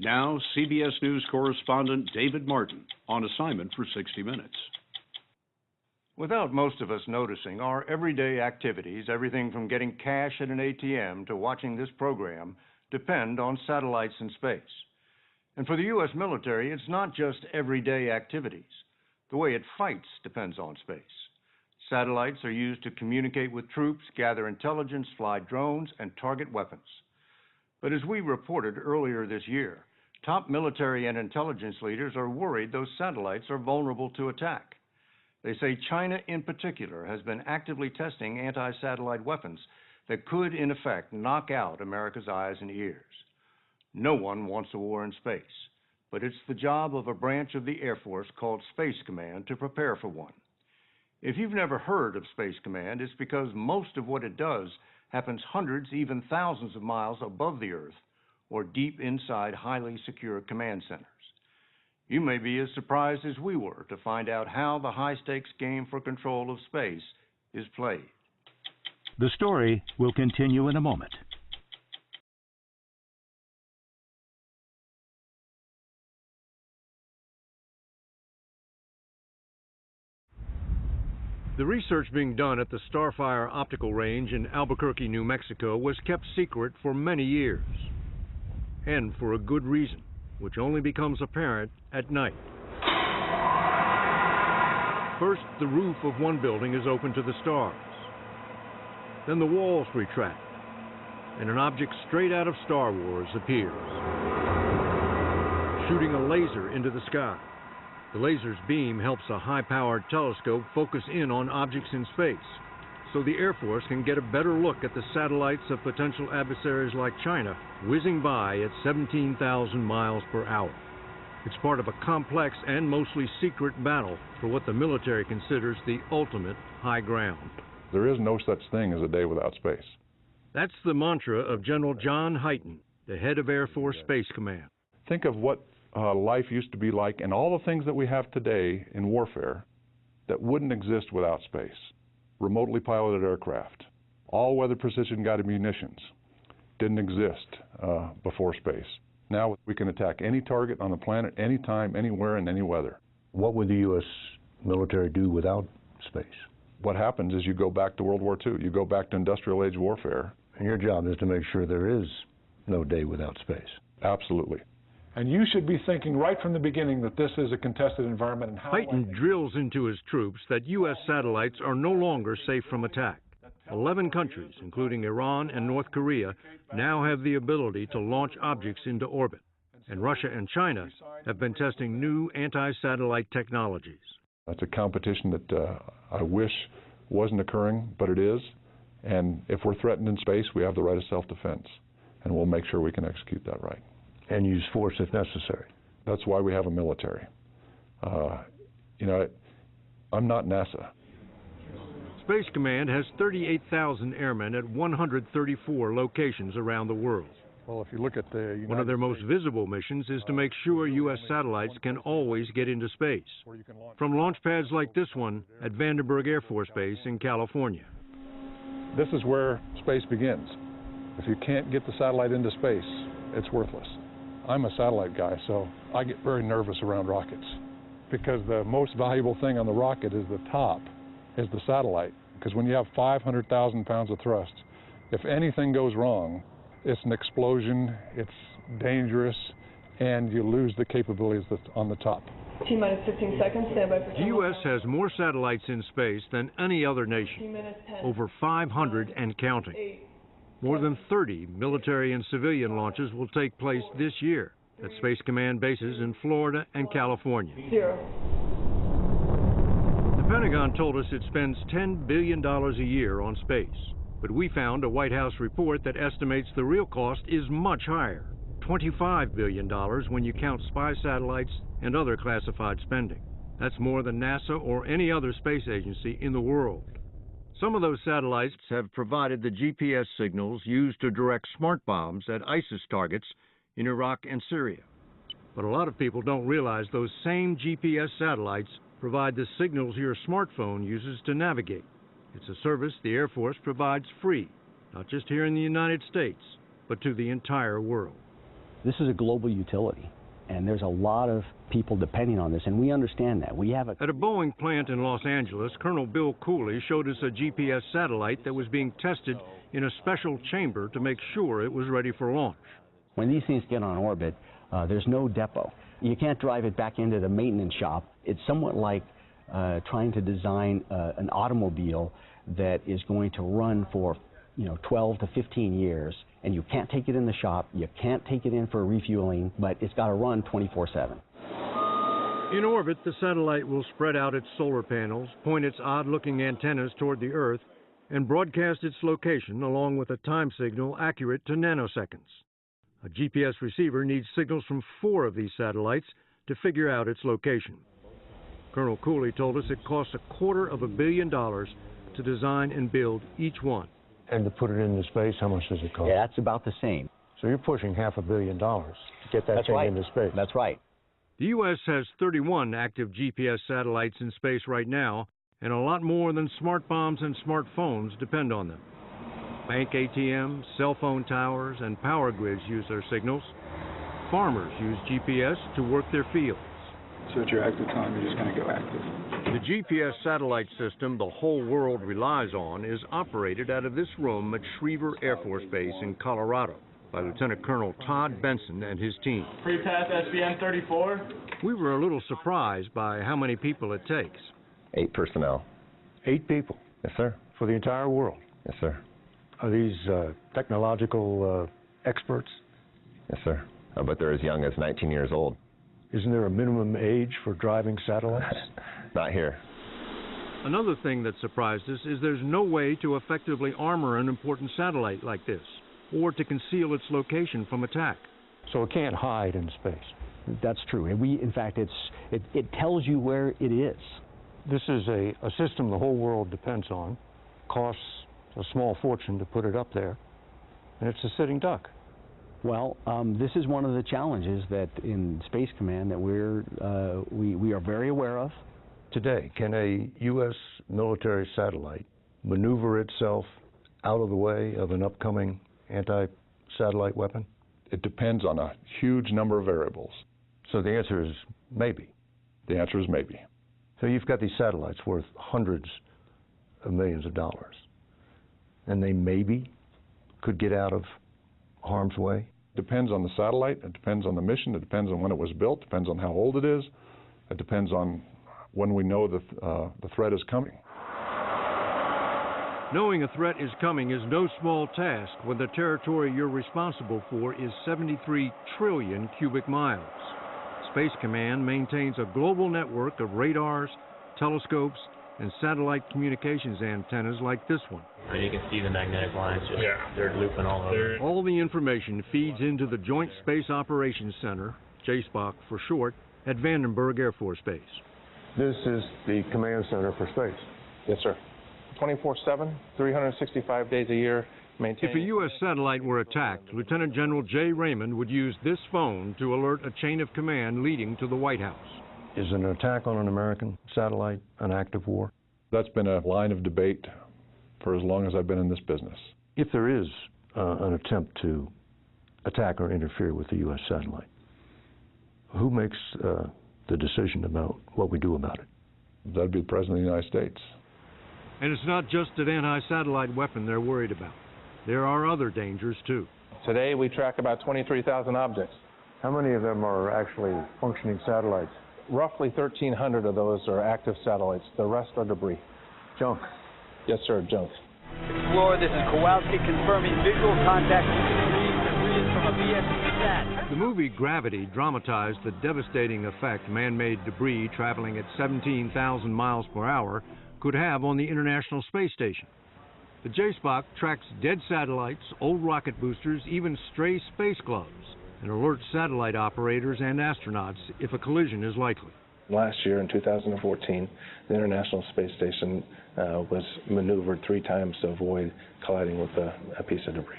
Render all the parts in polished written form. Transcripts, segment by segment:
Now, CBS News correspondent David Martin on assignment for 60 Minutes. Without most of us noticing, our everyday activities, everything from getting cash at an ATM to watching this program, depend on satellites in space. And for the U.S. military, it's not just everyday activities. The way it fights depends on space. Satellites are used to communicate with troops, gather intelligence, fly drones, and target weapons. But as we reported earlier this year, top military and intelligence leaders are worried those satellites are vulnerable to attack. They say China in particular has been actively testing anti-satellite weapons that could, in effect, knock out America's eyes and ears. No one wants a war in space, but it's the job of a branch of the Air Force called Space Command to prepare for one. If you've never heard of Space Command, it's because most of what it does happens hundreds, even thousands of miles above the Earth or deep inside highly secure command centers. You may be as surprised as we were to find out how the high-stakes game for control of space is played. The story will continue in a moment. The research being done at the Starfire Optical Range in Albuquerque, New Mexico, was kept secret for many years. And for a good reason, which only becomes apparent at night. First, the roof of one building is open to the stars. Then the walls retract, and an object straight out of Star Wars appears, shooting a laser into the sky. The laser's beam helps a high-powered telescope focus in on objects in space, so the Air Force can get a better look at the satellites of potential adversaries like China whizzing by at 17,000 miles per hour. It's part of a complex and mostly secret battle for what the military considers the ultimate high ground. There is no such thing as a day without space. That's the mantra of General John Hyten, the head of Air Force Space Command. Think of what life used to be like and all the things that we have today in warfare that wouldn't exist without space. Remotely piloted aircraft, all-weather precision-guided munitions didn't exist before space. Now we can attack any target on the planet, anytime, anywhere, in any weather. What would the U.S. military do without space? What happens is you go back to World War II. You go back to industrial age warfare. And your job is to make sure there is no day without space. Absolutely. And you should be thinking right from the beginning that this is a contested environment. And Hyten drills into his troops that U.S. satellites are no longer safe from attack. 11 countries, including Iran and North Korea, now have the ability to launch objects into orbit. And Russia and China have been testing new anti-satellite technologies. That's a competition that I wish wasn't occurring, but it is. And if we're threatened in space, we have the right of self-defense. And we'll make sure we can execute that right. And use force if necessary. That's why we have a military. I'm not NASA. Space Command has 38,000 airmen at 134 locations around the world. Well, if you look at the one of their most visible missions is to make sure U.S. satellites can always get into space, from launch pads like this one at Vandenberg Air Force Base in California. This is where space begins. If you can't get the satellite into space, it's worthless. I'm a satellite guy, so I get very nervous around rockets because the most valuable thing on the rocket is the top, is the satellite. Because when you have 500,000 pounds of thrust, if anything goes wrong, it's an explosion, it's dangerous, and you lose the capabilities that's on the top. T-minus 15 seconds, stand by for the U.S. has more satellites in space than any other nation, over 500 and counting. More than 30 military and civilian launches will take place this year at Space Command bases in Florida and California. 0. The Pentagon told us it spends $10 billion a year on space, but we found a White House report that estimates the real cost is much higher, $25 billion when you count spy satellites and other classified spending. That's more than NASA or any other space agency in the world. Some of those satellites have provided the GPS signals used to direct smart bombs at ISIS targets in Iraq and Syria. But a lot of people don't realize those same GPS satellites provide the signals your smartphone uses to navigate. It's a service the Air Force provides free, not just here in the United States, but to the entire world. This is a global utility, and there's a lot of people depending on this, and we understand that. At a Boeing plant in Los Angeles, Colonel Bill Cooley showed us a GPS satellite that was being tested in a special chamber to make sure it was ready for launch. When these things get on orbit, there's no depot. You can't drive it back into the maintenance shop. It's somewhat like trying to design an automobile that is going to run for 12 to 15 years, and you can't take it in the shop, you can't take it in for refueling, but it's got to run 24/7. In orbit, the satellite will spread out its solar panels, point its odd-looking antennas toward the Earth, and broadcast its location along with a time signal accurate to nanoseconds. A GPS receiver needs signals from 4 of these satellites to figure out its location. Colonel Cooley told us it costs $250 million to design and build each one. And to put it into space, how much does it cost? Yeah, that's about the same. So you're pushing $500 million to get that thing into space. That's right. The U.S. has 31 active GPS satellites in space right now, and a lot more than smart bombs and smartphones depend on them. Bank ATMs, cell phone towers, and power grids use their signals. Farmers use GPS to work their fields. So at your active time, you're just going to go active. The GPS satellite system the whole world relies on is operated out of this room at Schriever Air Force Base in Colorado by Lieutenant Colonel Todd Benson and his team. Pre-pass SBM 34. We were a little surprised by how many people it takes. 8 personnel. 8 people? Yes, sir. For the entire world? Yes, sir. Are these technological experts? Yes, sir. But they're as young as 19 years old. Isn't there a minimum age for driving satellites? Not here. Another thing that surprised us is there's no way to effectively armor an important satellite like this, or to conceal its location from attack. So it can't hide in space? That's true. And in fact, it tells you where it is. This is a system the whole world depends on. Costs a small fortune to put it up there, and it's a sitting duck. Well, this is one of the challenges that in Space Command that we are very aware of. Today, can a U.S. military satellite maneuver itself out of the way of an upcoming anti-satellite weapon? It depends on a huge number of variables. So the answer is maybe. The answer is maybe. So you've got these satellites worth hundreds of millions of dollars, and they maybe could get out of harm's way? Depends on the satellite, it depends on the mission, it depends on when it was built, depends on how old it is, it depends on when we know the threat is coming. Knowing a threat is coming is no small task when the territory you're responsible for is 73 trillion cubic miles. Space Command maintains a global network of radars, telescopes, and satellite communications antennas like this one. And you can see the magnetic lines they're looping all over. All the information feeds into the Joint Space Operations Center, JSPOC for short, at Vandenberg Air Force Base. This is the command center for space. Yes, sir. 24/7, 365 days a year. If a U.S. satellite were attacked, Lieutenant General Jay Raymond would use this phone to alert a chain of command leading to the White House. Is an attack on an American satellite an act of war? That's been a line of debate for as long as I've been in this business. If there is an attempt to attack or interfere with the U.S. satellite, who makes the decision about what we do about it? That'd be the President of the United States. And it's not just an anti-satellite weapon they're worried about. There are other dangers, too. Today, we track about 23,000 objects. How many of them are actually functioning satellites? Roughly 1,300 of those are active satellites. The rest are debris. Junk. Yes, sir, junk. Explorer, this is Kowalski confirming visual contact. Debris from a BSC sat. The movie Gravity dramatized the devastating effect man-made debris traveling at 17,000 miles per hour could have on the International Space Station. The JSPOC tracks dead satellites, old rocket boosters, even stray space gloves, and alerts satellite operators and astronauts if a collision is likely. Last year, in 2014, the International Space Station was maneuvered 3 times to avoid colliding with a piece of debris.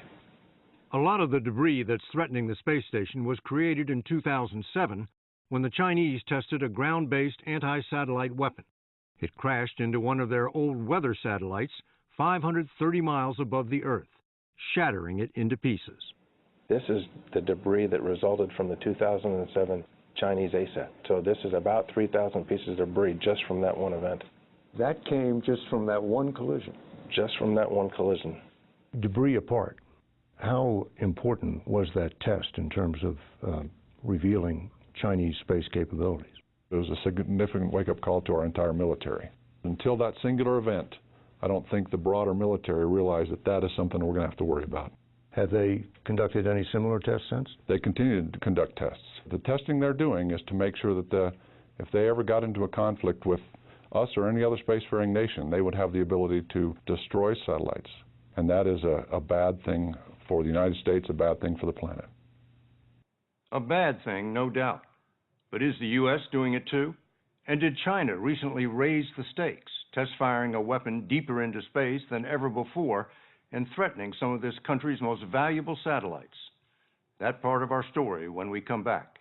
A lot of the debris that's threatening the space station was created in 2007 when the Chinese tested a ground-based anti-satellite weapon. It crashed into one of their old weather satellites 530 miles above the Earth, shattering it into pieces. This is the debris that resulted from the 2007 Chinese ASAT. So this is about 3,000 pieces of debris just from that one event. That came just from that one collision? Just from that one collision. Debris apart, how important was that test in terms of revealing Chinese space capabilities? It was a significant wake-up call to our entire military. Until that singular event, I don't think the broader military realized that that is something we're going to have to worry about. Have they conducted any similar tests since? They continue to conduct tests. The testing they're doing is to make sure that if they ever got into a conflict with us or any other spacefaring nation, they would have the ability to destroy satellites. And that is a bad thing for the United States, a bad thing for the planet. A bad thing, no doubt. But is the U.S. doing it too? And did China recently raise the stakes, test firing a weapon deeper into space than ever before and threatening some of this country's most valuable satellites? That part of our story when we come back.